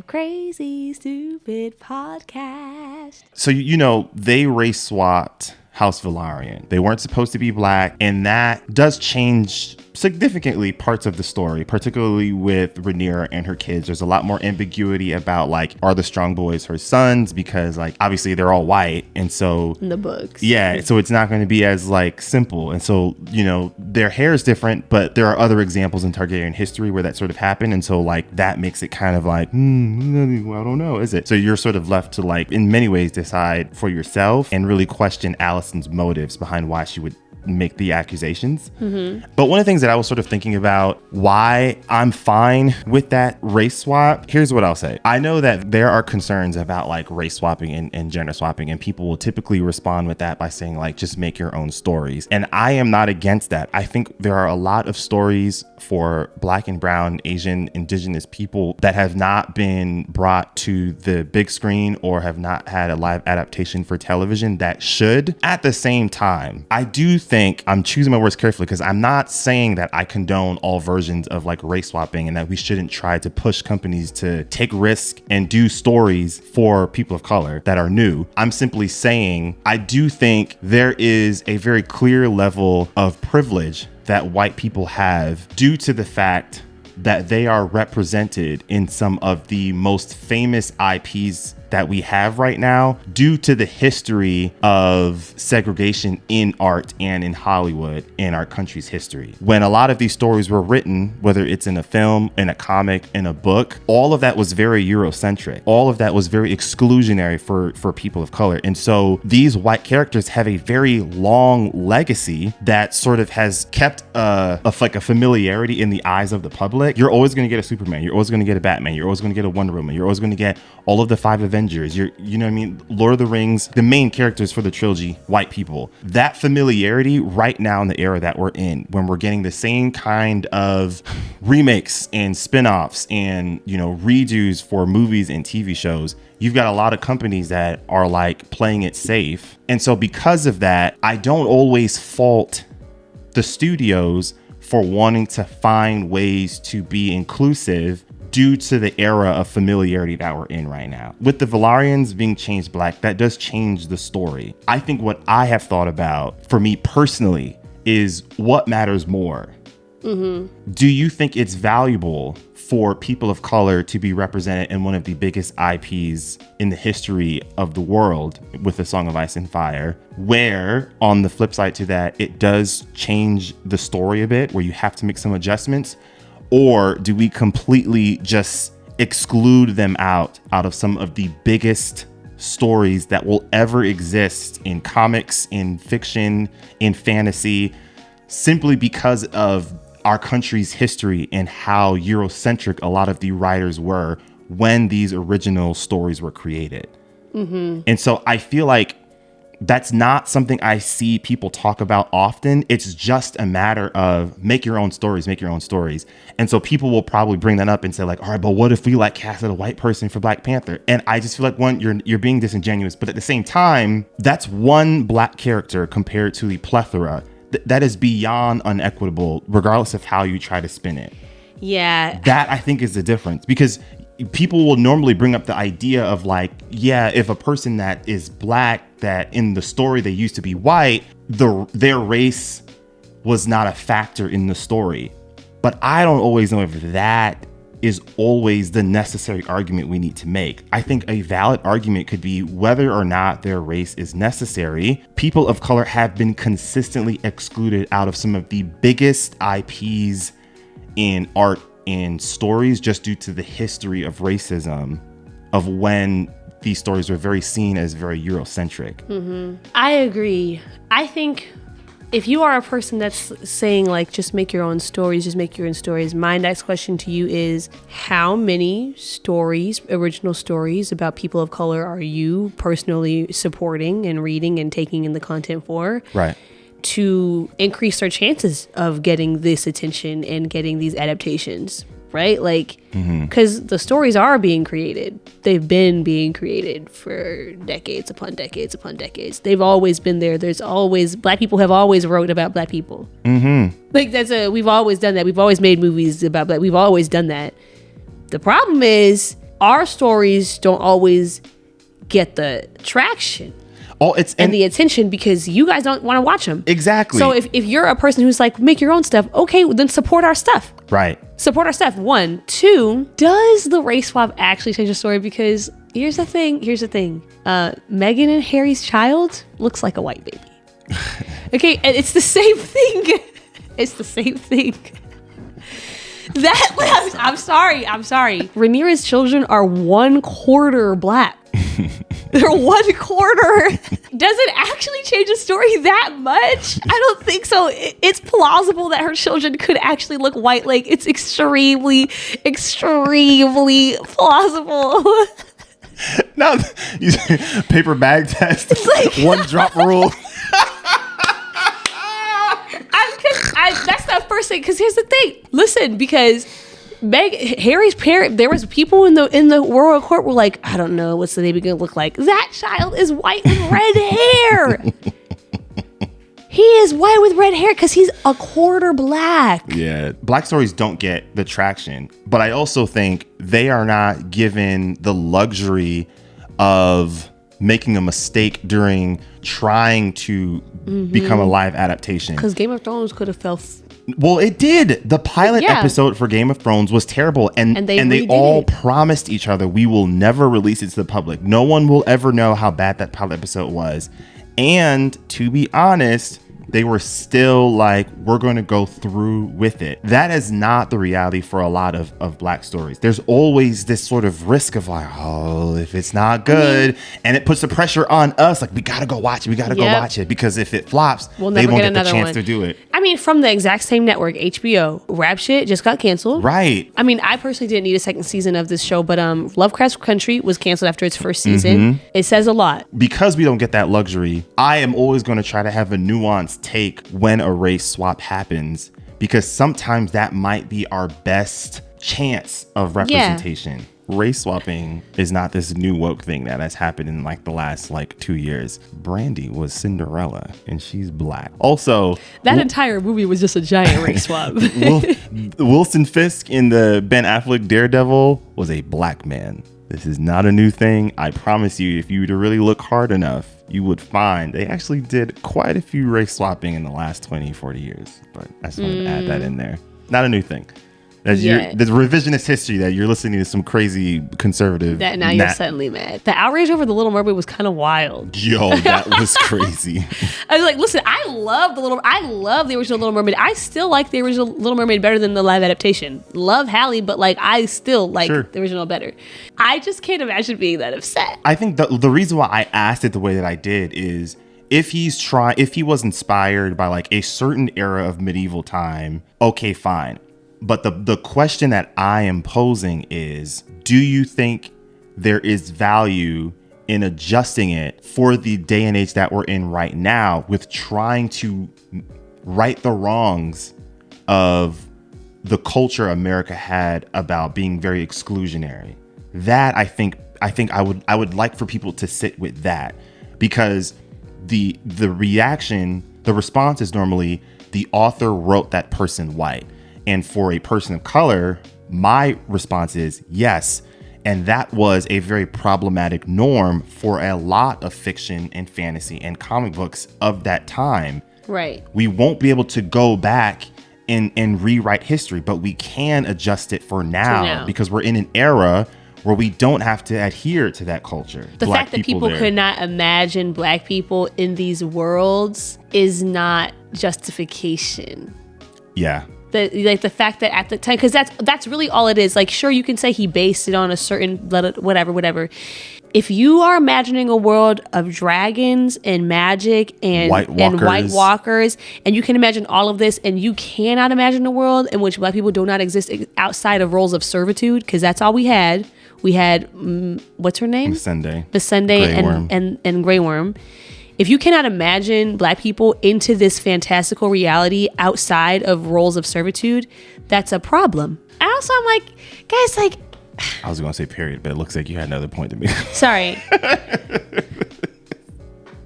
Crazy Stupid Podcast. So, they race swapped House Velaryon. They weren't supposed to be black, and that does change significantly parts of the story, particularly with Rhaenyra and her kids. There's a lot more ambiguity about, like, are the strong boys her sons? Because, like, obviously they're all white, and so in the books. Yeah, so it's not going to be as, like, simple. And so, their hair is different, but there are other examples in Targaryen history where that sort of happened. And so, like, that makes it kind of like, I don't know, is it? So you're sort of left to, like, in many ways decide for yourself and really question Alicent's motives behind why she would make the accusations. But one of the things that I was sort of thinking about why I'm fine with that race swap, here's what I'll say. I know that there are concerns about, like, race swapping and gender swapping, and people will typically respond with that by saying, like, just make your own stories. And I am not against that. I think there are a lot of stories for Black and brown, Asian, indigenous people that have not been brought to the big screen or have not had a live adaptation for television that should. At the same time, I do think, I'm choosing my words carefully, because I'm not saying that I condone all versions of, like, race swapping and that we shouldn't try to push companies to take risk and do stories for people of color that are new. I'm simply saying I do think there is a very clear level of privilege that white people have due to the fact that they are represented in some of the most famous IPs that we have right now due to the history of segregation in art and in Hollywood in our country's history. When a lot of these stories were written, whether it's in a film, in a comic, in a book, all of that was very Eurocentric. All of that was very exclusionary for people of color. And so these white characters have a very long legacy that sort of has kept a familiarity in the eyes of the public. You're always going to get a Superman. You're always going to get a Batman. You're always going to get a Wonder Woman. You're always going to get all of the 5 Avengers. You know what I mean? Lord of the Rings, the main characters for the trilogy, white people. That familiarity right now in the era that we're in, when we're getting the same kind of remakes and spin-offs and, redos for movies and TV shows, you've got a lot of companies that are, like, playing it safe. And so because of that, I don't always fault the studios for wanting to find ways to be inclusive due to the era of familiarity that we're in right now. With the Velaryons being changed black, that does change the story. I think what I have thought about, for me personally, is what matters more. Do you think it's valuable for people of color to be represented in one of the biggest IPs in the history of the world with A Song of Ice and Fire, where on the flip side to that, it does change the story a bit, where you have to make some adjustments? Or do we completely just exclude them out of some of the biggest stories that will ever exist in comics, in fiction, in fantasy, simply because of our country's history and how Eurocentric a lot of the writers were when these original stories were created? And so I feel like that's not something I see people talk about often. It's just a matter of make your own stories. And so people will probably bring that up and say, like, all right, but what if we, like, casted a white person for Black Panther? And I just feel like, one, you're being disingenuous, but at the same time, that's one black character compared to the plethora that is beyond unequitable, regardless of how you try to spin it. Yeah. That, I think, is the difference, because people will normally bring up the idea of, like, yeah, if a person that is black, that in the story they used to be white, their race was not a factor in the story. But I don't always know if that is always the necessary argument we need to make. I think a valid argument could be whether or not their race is necessary. People of color have been consistently excluded out of some of the biggest IPs in art and stories just due to the history of racism, of when these stories were very seen as very Eurocentric. I agree. I think if you are a person that's saying, like, just make your own stories, my next question to you is, how many stories, original stories about people of color are you personally supporting and reading and taking in the content for? Right. To increase our chances of getting this attention and getting these adaptations, right? Like, because the stories are being created. They've been being created for decades upon decades upon decades. They've always been there. Black people have always wrote about black people. Like, we've always done that. We've always made movies about black. We've always done that. The problem is our stories don't always get the traction and the attention because you guys don't want to watch them. Exactly. So if you're a person who's like, make your own stuff, okay, well, then support our stuff. Right. Support our stuff. 1, 2, does the race swap actually change the story? Because here's the thing. Meghan and Harry's child looks like a white baby. Okay, and it's the same thing. It's the same thing. I'm sorry. Rhaenyra's children are 1/4 black. They're 1/4. Does it actually change the story that much? I don't think so. It's plausible that her children could actually look white. Like, it's extremely, extremely plausible. No, paper bag test. Like, 1 drop rule. That's the first thing. Because here's the thing. Listen, because Harry's parent, there was people in the royal court were like, I don't know, what's the baby gonna look like? That child is white with red hair. He is white with red hair because he's 1/4 black. Yeah, black stories don't get the traction, but I also think they are not given the luxury of making a mistake during trying to become a live adaptation. Because Game of Thrones could have fell. Well, it did. The pilot episode for Game of Thrones was terrible, and they all promised each other, we will never release it to the public. No one will ever know how bad that pilot episode was. And to be honest, they were still like, we're going to go through with it. That is not the reality for a lot of black stories. There's always this sort of risk of like, oh, if it's not good, and it puts the pressure on us. Like, we got to go watch it. We got to go watch it, because if it flops, they won't get the chance to do it. I mean, from the exact same network, HBO, Rap Shit just got canceled. Right. I mean, I personally didn't need a second season of this show, but Lovecraft Country was canceled after its first season. It says a lot. Because we don't get that luxury, I am always going to try to have a nuanced take when a race swap happens, because sometimes that might be our best chance of representation. Yeah. Race swapping is not this new woke thing that has happened in like the last 2 years. Brandy was Cinderella and she's black. Also, that entire movie was just a giant race swap. Wilson Fisk in the Ben Affleck Daredevil was a black man. This is not a new thing. I promise you, if you were to really look hard enough, you would find they actually did quite a few race swapping in the last 20, 40 years. But I just wanted to add that in there. Not a new thing. There's revisionist history that you're listening to some crazy conservative. That now you're suddenly mad. The outrage over the Little Mermaid was kind of wild. Yo, that was crazy. I was like, listen, I love the original Little Mermaid. I still like the original Little Mermaid better than the live adaptation. Love Halle, but I still like the original better. I just can't imagine being that upset. I think the reason why I asked it the way that I did is if he was inspired by a certain era of medieval time, okay, fine. But the question that I am posing is, do you think there is value in adjusting it for the day and age that we're in right now, with trying to right the wrongs of the culture America had about being very exclusionary? That I think I would like for people to sit with that, because the response is normally the author wrote that person white. And for a person of color, my response is yes. And that was a very problematic norm for a lot of fiction and fantasy and comic books of that time. Right. We won't be able to go back and rewrite history, but we can adjust it for now, because we're in an era where we don't have to adhere to that culture. The fact that people could not imagine black people in these worlds is not justification. Yeah. The fact that at the time, because that's really all it is. Sure, you can say he based it on a certain whatever. If you are imagining a world of dragons and magic and White Walkers, and you can imagine all of this, and you cannot imagine a world in which black people do not exist outside of roles of servitude, because that's all we had. We had what's her name? Missandei and Grey Worm. If you cannot imagine black people into this fantastical reality outside of roles of servitude, that's a problem. And also, I'm like, guys, I was going to say period, but it looks like you had another point to make. Sorry.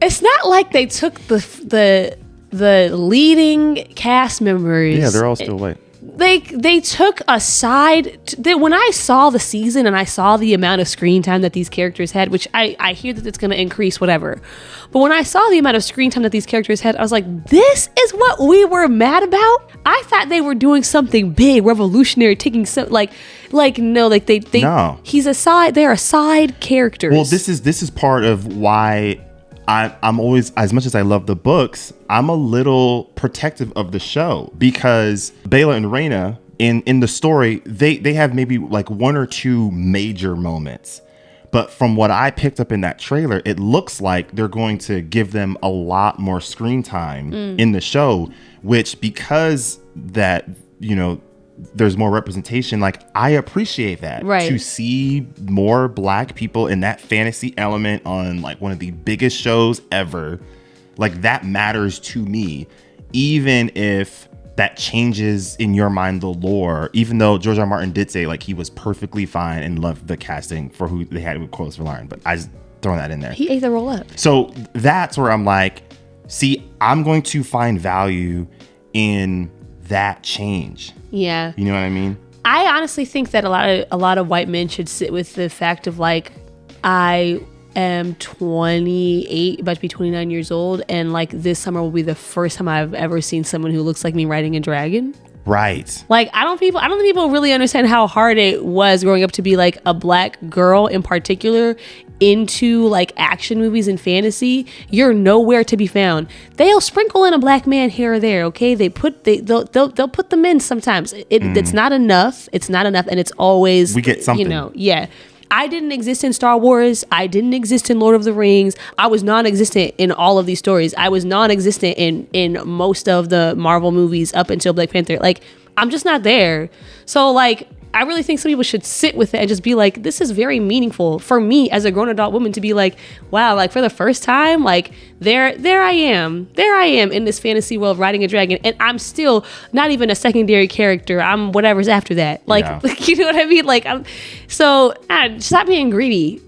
It's not like they took the leading cast members. Yeah, they're all still white. they took a side. When I saw the season and I saw the amount of screen time that these characters had, which I hear that it's going to increase, whatever. But when I saw the amount of screen time that these characters had, I was like, this is what we were mad about? I thought they were doing something big, revolutionary, taking some no, No. they're a side characters. Well, this is part of why I'm always, as much as I love the books, I'm a little protective of the show, because Bela and Rhaena in the story, they have maybe like one or two major moments. But from what I picked up in that trailer, it looks like they're going to give them a lot more screen time in the show, which, because that, there's more representation, like, I appreciate that. Right. To see more Black people in that fantasy element on like one of the biggest shows ever, like, that matters to me, even if that changes in your mind the lore, even though George R. R. Martin did say like he was perfectly fine and loved the casting for who they had with Corlys Velaryon, but I just throwing that in there. He ate the roll up. So that's where I'm like, see, I'm going to find value in that change. Yeah. You know what I mean? I honestly think that a lot of white men should sit with the fact of like, I am 28, about to be 29 years old, and like this summer will be the first time I've ever seen someone who looks like me riding a dragon. Right. Like, I don't think people really understand how hard it was growing up to be like a Black girl in particular into like action movies and fantasy. You're nowhere to be found. They'll sprinkle in a Black man here or there, okay? They'll put them in sometimes. It's not enough. It's not enough, and it's always, we get something. Yeah. I didn't exist in Star Wars. I didn't exist in Lord of the Rings. I was non-existent in all of these stories. I was non-existent in most of the Marvel movies up until Black Panther. Like, I'm just not there. So, like, I really think some people should sit with it and just be like, this is very meaningful for me as a grown adult woman to be like, wow, like, for the first time, like, there I am in this fantasy world riding a dragon, and I'm still not even a secondary character. I'm whatever's after that. Like, yeah. you know what I mean? Like, stop being greedy.